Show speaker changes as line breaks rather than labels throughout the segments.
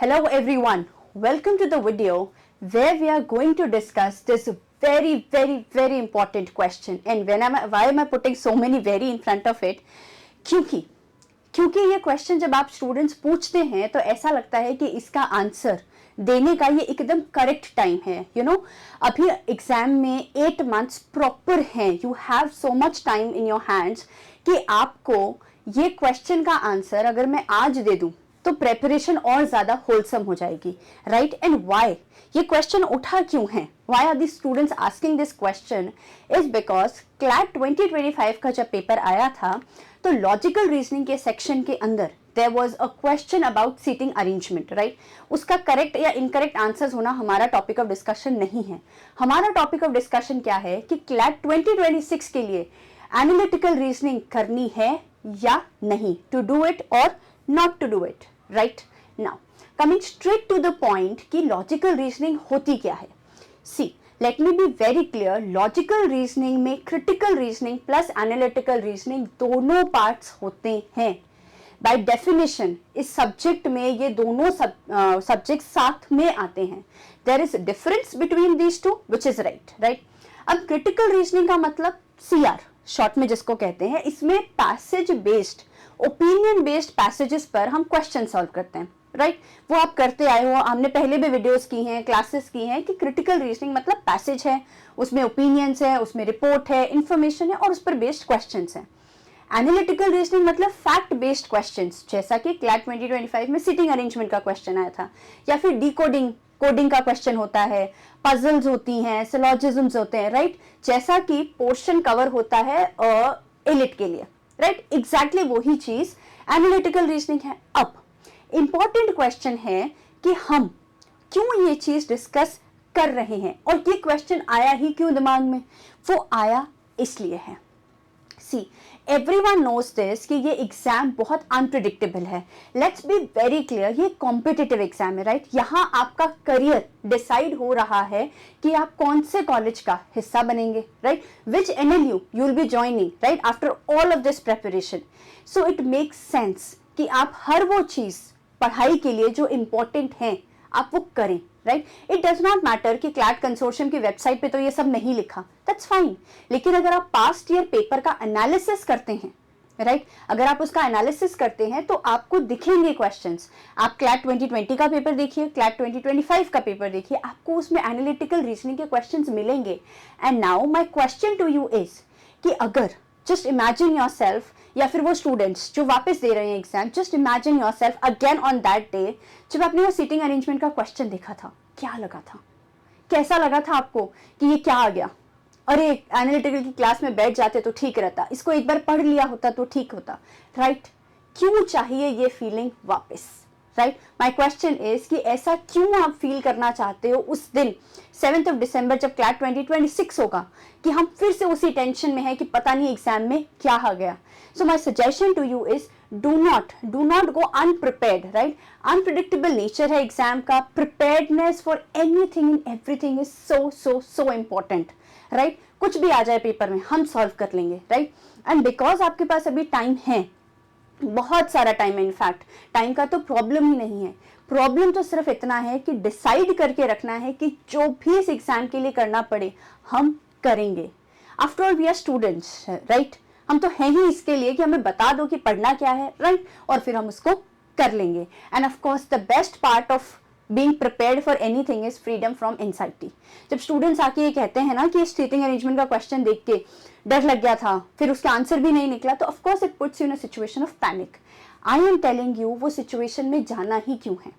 Hello everyone, welcome to the video where we are going to discuss this very important question. And why am I putting so many very in front of it? क्योंकि ये question जब आप students पूछते हैं तो ऐसा लगता है कि इसका आंसर देने का ये एकदम करेक्ट टाइम है. अभी एग्जाम में 8 मंथ्स प्रॉपर हैं. You have so much time in your hands कि आपको ये क्वेश्चन का आंसर अगर मैं आज दे दूं तो प्रेपरेशन और ज्यादा होलसम हो जाएगी, राइट? एंड व्हाई ये क्वेश्चन उठा क्यों है? Why are the students asking this question is because CLAT 2025 का जब पेपर आया था तो लॉजिकल रीजनिंग के सेक्शन के अंदर there was a question about seating arrangement, right? उसका करेक्ट या इनकरेक्ट आंसर्स होना हमारा टॉपिक ऑफ डिस्कशन नहीं है. हमारा टॉपिक ऑफ डिस्कशन क्या है कि क्लैट 2026 के लिए एनालिटिकल रीजनिंग करनी है या नहीं, टू डू इट और not to do it, right? Now coming straight to the point कि logical reasoning होती क्या है. See, let me be very clear, logical reasoning में critical reasoning plus analytical reasoning दोनों parts होते हैं. By definition इस subject में ये दोनों subjects साथ में आते हैं. There is a difference between these two which is right? अब critical reasoning का मतलब CR शॉर्ट में जिसको कहते हैं, इसमें passage based opinion based passages पर हम क्वेश्चन सॉल्व करते हैं, राइट? वो आप करते आए हो, हमने पहले भी वीडियोस की हैं, क्लासेस की हैं कि क्रिटिकल रीजनिंग मतलब पैसेज है, उसमें ओपिनियंस है, उसमें रिपोर्ट है, इंफॉर्मेशन है और उस पर बेस्ड क्वेश्चंस हैं. एनालिटिकल रीजनिंग मतलब फैक्ट बेस्ड क्वेश्चंस, जैसा कि क्लैट 2025 में सीटिंग अरेंजमेंट का क्वेश्चन आया था, या फिर डिकोडिंग कोडिंग का क्वेश्चन होता है, पजल्स होती हैं, सिलॉजिज्म्स होते हैं, राइट? जैसा कि पोर्शन कवर होता है एलिट के लिए, राइट? एग्जैक्टली वही चीज एनालिटिकल रीजनिंग है. अब इंपॉर्टेंट क्वेश्चन है कि हम क्यों ये चीज डिस्कस कर रहे हैं और ये क्वेश्चन आया ही क्यों दिमाग में. वो आया इसलिए है. सी, एवरीवन नोज दिस कि ये एग्जाम बहुत अनप्रिडिक्टेबल है. लेट्स बी वेरी क्लियर, ये कॉम्पिटिटिव एग्जाम है, राइट? यहाँ आपका करियर डिसाइड हो रहा है कि आप कौन से कॉलेज का हिस्सा बनेंगे, right? Which NLU you will be joining, right? After all of this preparation. So it makes sense कि आप हर वो चीज पढ़ाई के लिए जो इंपॉर्टेंट है आप वो करें, right? It does not matter कि क्लैट कंसोर्शियम की वेबसाइट पे तो ये सब नहीं लिखा, दैट्स फाइन. लेकिन अगर आप पास्ट ईयर पेपर का एनालिसिस करते हैं, राइट? अगर आप उसका एनालिसिस करते हैं तो आपको दिखेंगे क्वेश्चंस. आप क्लैट 2020 का पेपर देखिए, क्लैट 2025 का पेपर देखिए, आपको उसमें एनालिटिकल रीजनिंग के क्वेश्चंस मिलेंगे. And now my question to you is कि अगर जस्ट इमेजिन योरसेल्फ, या फिर वो स्टूडेंट्स जो वापस दे रहे हैं exam, just imagine yourself again on that day जब आपने वो सीटिंग अरेंजमेंट का क्वेश्चन देखा था. क्या लगा था? कैसा लगा था आपको कि ये क्या आ गया? अरे एनालिटिकल की क्लास में बैठ जाते तो ठीक रहता, इसको एक बार पढ़ लिया होता तो ठीक होता, राइट? क्यों चाहिए ये फीलिंग वापस, राइट? माय क्वेश्चन इज कि ऐसा क्यों आप फील करना चाहते हो उस दिन 7th of December जब क्लैट 2026 होगा, कि हम फिर से उसी टेंशन में है कि पता नहीं एग्जाम में क्या आ गया. So my suggestion to you is do not go unprepared, right? Unpredictable nature है एग्जाम का. Preparedness for anything and everything is so important, right? कुछ भी आ जाए पेपर में हम सॉल्व कर लेंगे, राइट? एंड बिकॉज आपके पास अभी टाइम है, बहुत सारा टाइम है, इनफैक्ट टाइम का तो प्रॉब्लम ही नहीं है. प्रॉब्लम तो सिर्फ इतना है कि डिसाइड करके रखना है कि जो भी इस एग्जाम के लिए करना पड़े हम करेंगे. After all we are students, right? हम तो हैं ही इसके लिए कि हमें बता दो कि पढ़ना क्या है, राइट? और फिर हम उसको कर लेंगे. End of course the best part of being prepared for anything is freedom from anxiety. जब स्टूडेंट्स आके ये कहते हैं ना कि सीटिंग अरेंजमेंट का क्वेश्चन देख के डर लग गया था, फिर उसका आंसर भी नहीं निकला, तो of course it puts you in a situation of panic. I am telling you वो सिचुएशन में जाना ही क्यों है.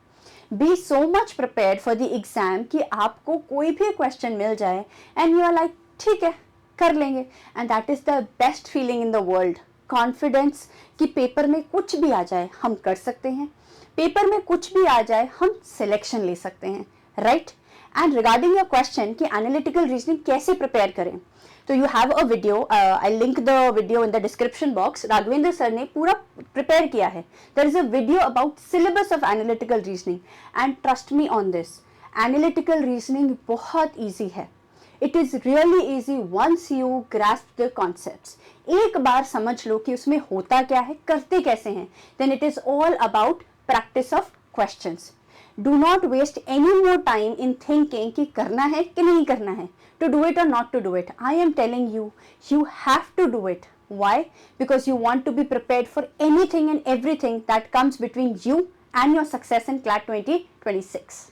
Be so much prepared for the exam कि आपको कोई भी क्वेश्चन मिल जाए एंड यू आर लाइक ठीक है कर लेंगे. And that is the best feeling in the world. Confidence कि पेपर में कुछ भी आ जाए हम कर सकते हैं, पेपर में कुछ भी आ जाए हम सिलेक्शन ले सकते हैं, right? And regarding your question कि एनालिटिकल रीजनिंग कैसे प्रिपेयर करें, तो you have a video, I link the video in the description box. Raghavendra sir ने पूरा प्रिपेयर किया है. There is a video about syllabus of analytical reasoning and trust me on this, analytical reasoning बहुत easy है. It is really easy once you grasp the concepts. एक बार समझ लो कि उसमें होता क्या है, करते कैसे हैं, then it is all about practice of questions. Do not waste any more time in thinking कि करना है कि नहीं करना है, to do it or not to do it. I am telling you, you have to do it. Why? Because you want to be prepared for anything and everything that comes between you and your success in CLAT 2026.